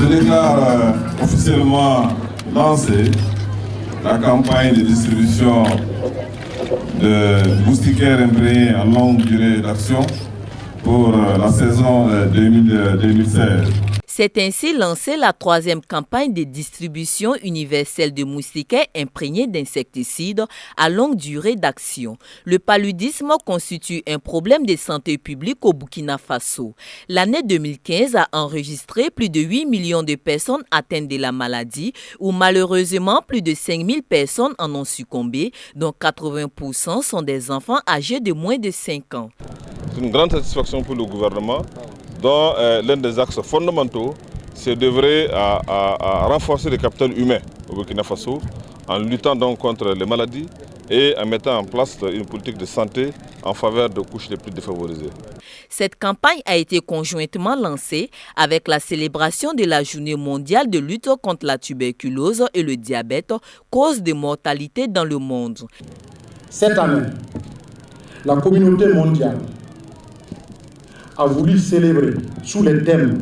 Je déclare officiellement lancée la campagne de distribution de moustiquaires imprégnés en longue durée d'action pour la saison 2016. C'est ainsi lancée la troisième campagne de distribution universelle de moustiquaires imprégnés d'insecticides à longue durée d'action. Le paludisme constitue un problème de santé publique au Burkina Faso. L'année 2015 a enregistré plus de 8 millions de personnes atteintes de la maladie, où malheureusement plus de 5 000 personnes en ont succombé, dont 80% sont des enfants âgés de moins de 5 ans. C'est une grande satisfaction pour le gouvernement, dont l'un des axes fondamentaux, c'est d'œuvrer à renforcer le capital humain au Burkina Faso, en luttant donc contre les maladies et en mettant en place une politique de santé en faveur des couches les plus défavorisées. Cette campagne a été conjointement lancée avec la célébration de la Journée mondiale de lutte contre la tuberculose et le diabète, cause de mortalité dans le monde. Cette année, la communauté mondiale a voulu célébrer sous les thèmes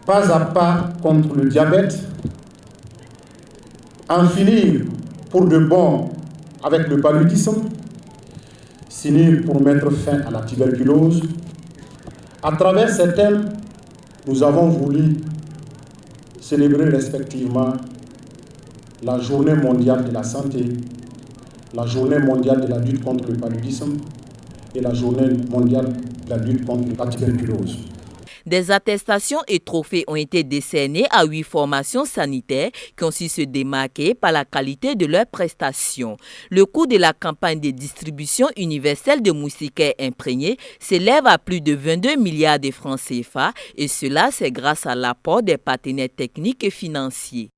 pas à pas contre le diabète, en finir pour de bon avec le paludisme, finir pour mettre fin à la tuberculose. À travers ces thèmes, nous avons voulu célébrer respectivement la Journée mondiale de la santé, la Journée mondiale de la lutte contre le paludisme et la Journée mondiale de la lutte contre la tuberculose. Des attestations et trophées ont été décernés à 8 formations sanitaires qui ont su se démarquer par la qualité de leurs prestations. Le coût de la campagne de distribution universelle de moustiquaires imprégnés s'élève à plus de 22 milliards de francs CFA et cela c'est grâce à l'apport des partenaires techniques et financiers.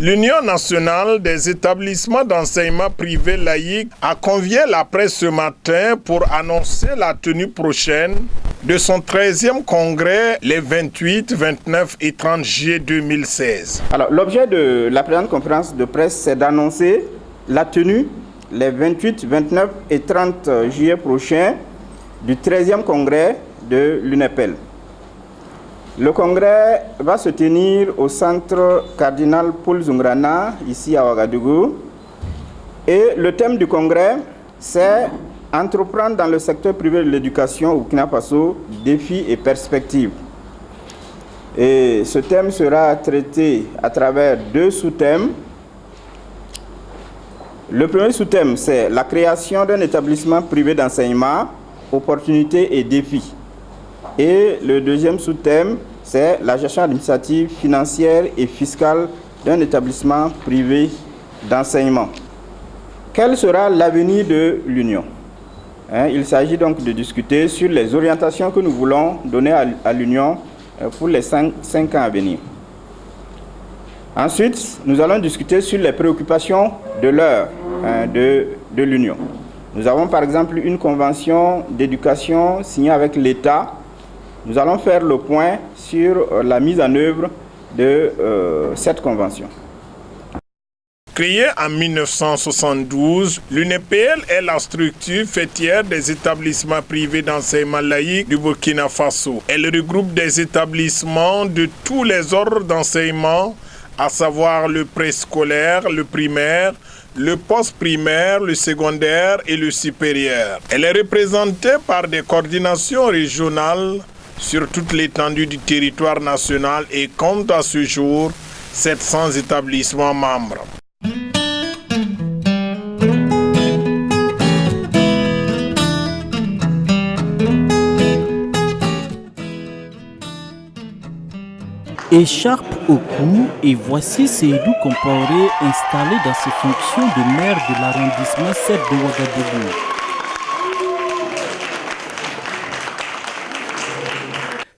L'Union nationale des établissements d'enseignement privés laïcs a convié la presse ce matin pour annoncer la tenue prochaine de son 13e congrès les 28, 29 et 30 juillet 2016. Alors, l'objet de la présente conférence de presse, c'est d'annoncer la tenue les 28, 29 et 30 juillet prochains du 13e congrès de l'UNEPEL. Le congrès va se tenir au centre Cardinal Paul Zungrana, ici à Ouagadougou. Et le thème du congrès, c'est « Entreprendre dans le secteur privé de l'éducation au Burkina Faso, défis et perspectives ». Et ce thème sera traité à travers 2 sous-thèmes. Le premier sous-thème, c'est la création d'un établissement privé d'enseignement, opportunités et défis. Et le deuxième sous-thème, c'est la gestion administrative, financière et fiscale d'un établissement privé d'enseignement. Quel sera l'avenir de l'Union? Il s'agit donc de discuter sur les orientations que nous voulons donner à l'Union pour les 5 ans à venir. Ensuite, nous allons discuter sur les préoccupations de l'heure de l'Union. Nous avons par exemple une convention d'éducation signée avec l'État. Nous allons faire le point sur la mise en œuvre de cette convention. Créée en 1972, l'UNEPEL est la structure fêtière des établissements privés d'enseignement laïque du Burkina Faso. Elle regroupe des établissements de tous les ordres d'enseignement, à savoir le préscolaire, le primaire, le post-primaire, le secondaire et le supérieur. Elle est représentée par des coordinations régionales sur toute l'étendue du territoire national et compte à ce jour 700 établissements membres. Écharpe au cou et voici Seydou Compaoré installé dans ses fonctions de maire de l'arrondissement 7 de Ouagadougou.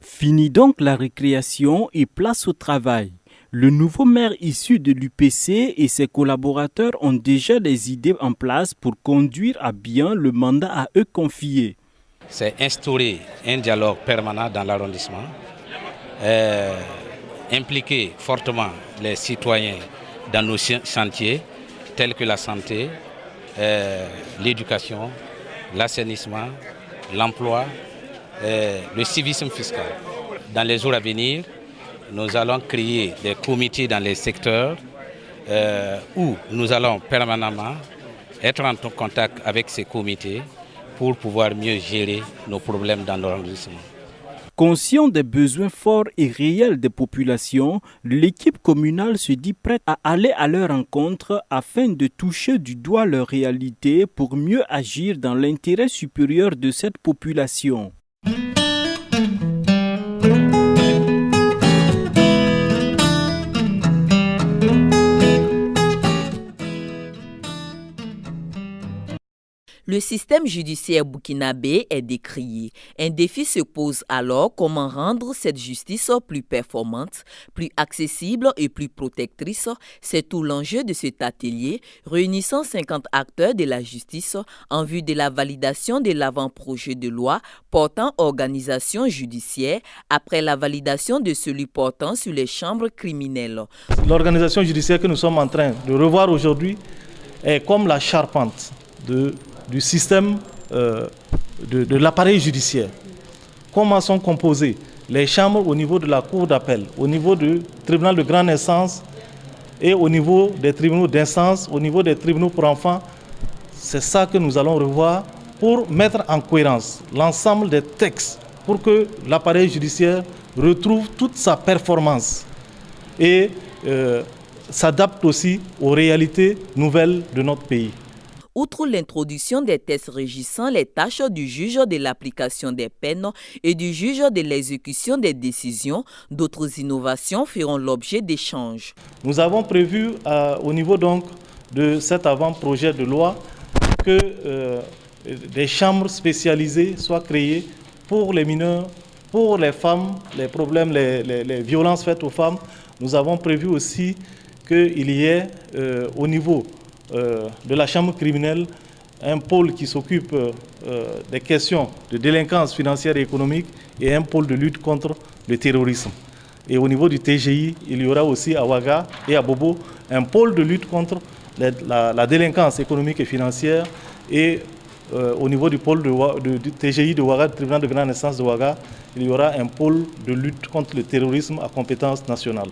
Fini donc la récréation et place au travail. Le nouveau maire issu de l'UPC et ses collaborateurs ont déjà des idées en place pour conduire à bien le mandat à eux confié. C'est instaurer un dialogue permanent dans l'arrondissement, impliquer fortement les citoyens dans nos chantiers tels que la santé, l'éducation, l'assainissement, l'emploi, le civisme fiscal. Dans les jours à venir, nous allons créer des comités dans les secteurs où nous allons permanemment être en contact avec ces comités pour pouvoir mieux gérer nos problèmes dans l'arrondissement. Conscient des besoins forts et réels des populations, l'équipe communale se dit prête à aller à leur rencontre afin de toucher du doigt leurs réalités pour mieux agir dans l'intérêt supérieur de cette population. Le système judiciaire burkinabé est décrié. Un défi se pose alors: comment rendre cette justice plus performante, plus accessible et plus protectrice. C'est tout l'enjeu de cet atelier réunissant 50 acteurs de la justice en vue de la validation de l'avant-projet de loi portant organisation judiciaire après la validation de celui portant sur les chambres criminelles. L'organisation judiciaire que nous sommes en train de revoir aujourd'hui est comme la charpente du système de l'appareil judiciaire. Comment sont composées les chambres au niveau de la cour d'appel, au niveau du tribunal de grande instance et au niveau des tribunaux d'instance, au niveau des tribunaux pour enfants. C'est ça que nous allons revoir pour mettre en cohérence l'ensemble des textes pour que l'appareil judiciaire retrouve toute sa performance et s'adapte aussi aux réalités nouvelles de notre pays. Outre l'introduction des tests régissant les tâches du juge de l'application des peines et du juge de l'exécution des décisions, d'autres innovations feront l'objet d'échanges. Nous avons prévu au niveau donc de cet avant-projet de loi que des chambres spécialisées soient créées pour les mineurs, pour les femmes, les problèmes, les violences faites aux femmes. Nous avons prévu aussi qu'il y ait au niveau de la chambre criminelle un pôle qui s'occupe des questions de délinquance financière et économique et un pôle de lutte contre le terrorisme. Et au niveau du TGI, il y aura aussi à Ouaga et à Bobo un pôle de lutte contre la délinquance économique et financière. Et au niveau du pôle du TGI de Ouaga, du tribunal de grande instance de Ouaga, il y aura un pôle de lutte contre le terrorisme à compétence nationale.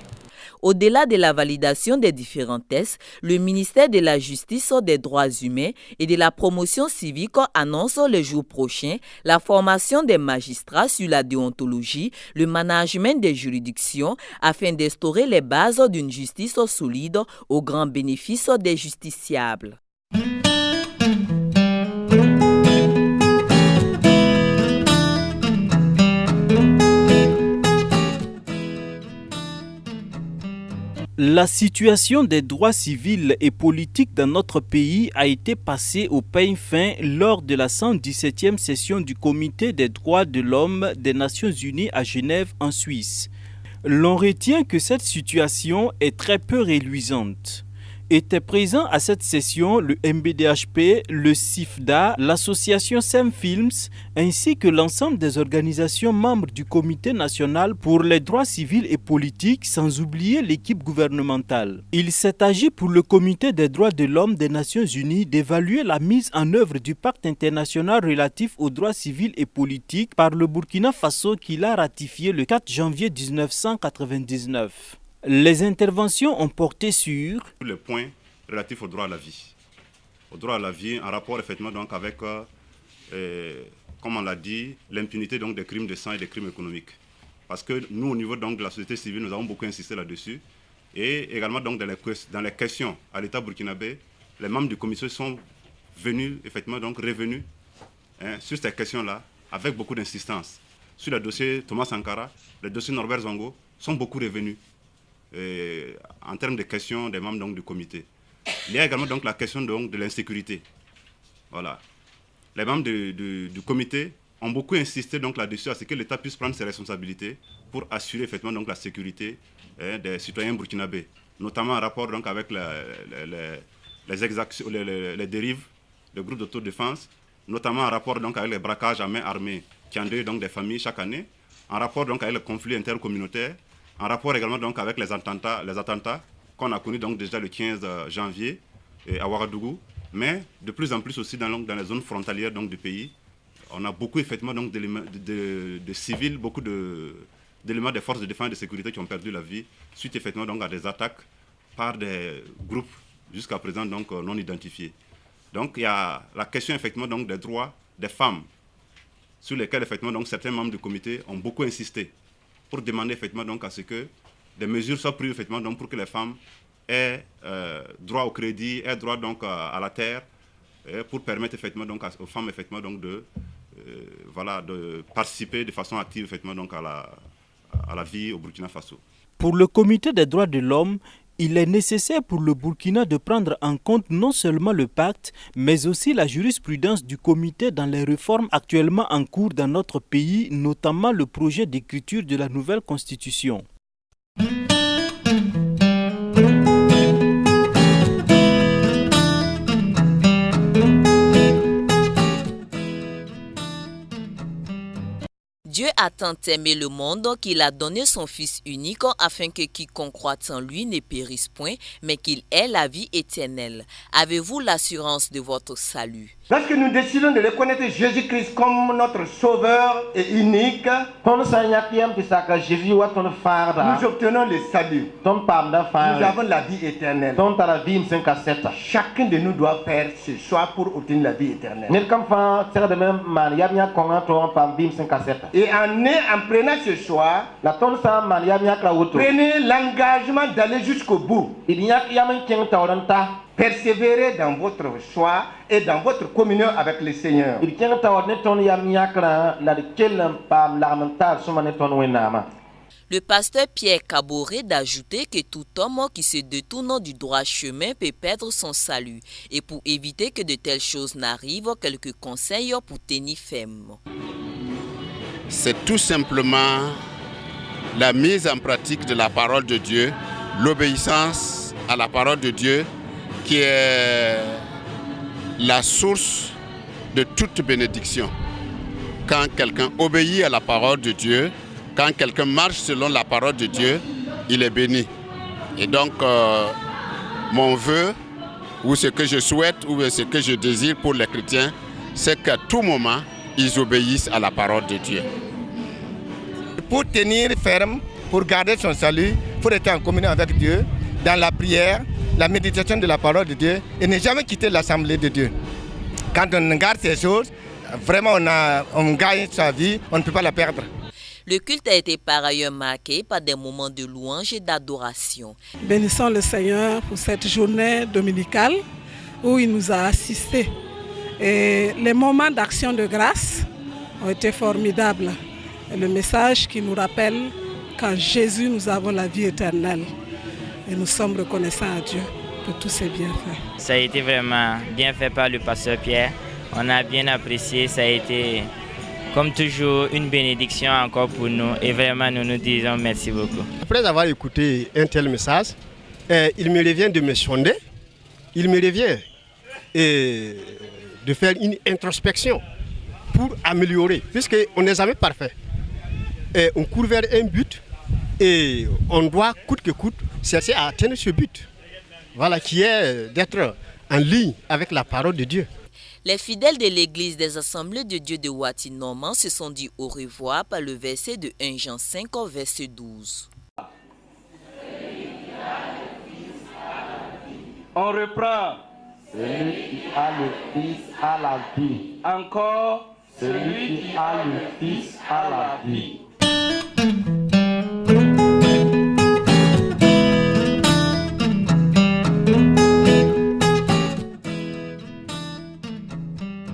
Au-delà de la validation des différents tests, le ministère de la Justice, des Droits humains et de la Promotion civique annonce le jour prochain la formation des magistrats sur la déontologie, le management des juridictions, afin d'instaurer les bases d'une justice solide au grand bénéfice des justiciables. La situation des droits civils et politiques dans notre pays a été passée au peigne fin lors de la 117e session du Comité des droits de l'homme des Nations Unies à Genève en Suisse. L'on retient que cette situation est très peu réluisante. Étaient présents à cette session le MBDHP, le CIFDA, l'association SEM Films, ainsi que l'ensemble des organisations membres du Comité national pour les droits civils et politiques, sans oublier l'équipe gouvernementale. Il s'est agi pour le Comité des droits de l'homme des Nations Unies d'évaluer la mise en œuvre du pacte international relatif aux droits civils et politiques par le Burkina Faso qu'il a ratifié le 4 janvier 1999. Les interventions ont porté sur les points relatifs au droit à la vie. Au droit à la vie, en rapport effectivement donc avec, comme on l'a dit, l'impunité donc des crimes de sang et des crimes économiques. Parce que nous, au niveau donc de la société civile, nous avons beaucoup insisté là-dessus. Et également donc dans les questions à l'État burkinabé, les membres du comité sont venus, effectivement donc revenus sur ces questions-là avec beaucoup d'insistance. Sur le dossier Thomas Sankara, le dossier Norbert Zongo sont beaucoup revenus. En termes de questions des membres donc, du comité. Il y a également donc, la question donc, de l'insécurité. Voilà. Les membres du comité ont beaucoup insisté donc, là-dessus à ce que l'État puisse prendre ses responsabilités pour assurer effectivement, donc, la sécurité des citoyens burkinabés, notamment en rapport donc, avec les dérives, les groupes d'autodéfense, notamment en rapport donc, avec les braquages à main armée qui endeuillent donc, des familles chaque année, en rapport donc, avec le conflit intercommunautaire, en rapport également donc avec les attentats qu'on a connus donc déjà le 15 janvier à Ouagadougou, mais de plus en plus aussi dans les zones frontalières donc, du pays. On a beaucoup effectivement donc, de civils, beaucoup d'éléments des forces de défense et de sécurité qui ont perdu la vie suite effectivement donc, à des attaques par des groupes jusqu'à présent donc, non identifiés. Donc il y a la question effectivement donc, des droits des femmes sur lesquels effectivement donc, certains membres du comité ont beaucoup insisté pour demander effectivement donc, à ce que des mesures soient prises effectivement donc, pour que les femmes aient droit au crédit, aient droit donc, à la terre, pour permettre effectivement donc, aux femmes effectivement donc, de participer de façon active effectivement donc, à la vie au Burkina Faso. Pour le Comité des droits de l'homme, il est nécessaire pour le Burkina de prendre en compte non seulement le pacte, mais aussi la jurisprudence du comité dans les réformes actuellement en cours dans notre pays, notamment le projet d'écriture de la nouvelle constitution. Dieu a tant aimé le monde qu'il a donné son Fils unique afin que quiconque croit en lui ne périsse point, mais qu'il ait la vie éternelle. Avez-vous l'assurance de votre salut? Lorsque nous décidons de reconnaître Jésus-Christ comme notre sauveur et unique, nous obtenons le salut. Nous avons la vie éternelle. Chacun de nous doit faire ce choix pour obtenir la vie éternelle. Et en prenant ce choix, prenez l'engagement d'aller jusqu'au bout. Persévérez dans votre choix et dans votre communion avec le Seigneur. Le pasteur Pierre Kaboré d'ajouter que tout homme qui se détourne du droit chemin peut perdre son salut. Et pour éviter que de telles choses n'arrivent, quelques conseils pour tenir ferme. C'est tout simplement la mise en pratique de la parole de Dieu, l'obéissance à la parole de Dieu, qui est la source de toute bénédiction. Quand quelqu'un obéit à la parole de Dieu, quand quelqu'un marche selon la parole de Dieu, il est béni. Et donc, mon vœu, ou ce que je souhaite, ou ce que je désire pour les chrétiens, c'est qu'à tout moment, ils obéissent à la parole de Dieu. Pour tenir ferme, pour garder son salut, il faut être en communion avec Dieu, dans la prière, la méditation de la parole de Dieu, et ne jamais quitter l'assemblée de Dieu. Quand on garde ces choses, vraiment on gagne sa vie, on ne peut pas la perdre. Le culte a été par ailleurs marqué par des moments de louange et d'adoration. Bénissons le Seigneur pour cette journée dominicale où il nous a assistés. Et les moments d'action de grâce ont été formidables. Et le message qui nous rappelle qu'en Jésus nous avons la vie éternelle. Et nous sommes reconnaissants à Dieu pour tous ses bienfaits. Ça a été vraiment bien fait par le pasteur Pierre. On a bien apprécié, ça a été comme toujours une bénédiction encore pour nous. Et vraiment nous nous disons merci beaucoup. Après avoir écouté un tel message, il me revient de me sonder. Il me revient de faire une introspection pour améliorer, puisqu'on n'est jamais parfait. Et on court vers un but et on doit coûte que coûte chercher à atteindre ce but. Voilà, qui est d'être en ligne avec la parole de Dieu. Les fidèles de l'église des Assemblées de Dieu de Ouati-Normand se sont dit au revoir par le verset de 1 Jean 5, verset 12. On reprend. Celui qui a le Fils a la vie. Encore, celui qui a le Fils a la vie.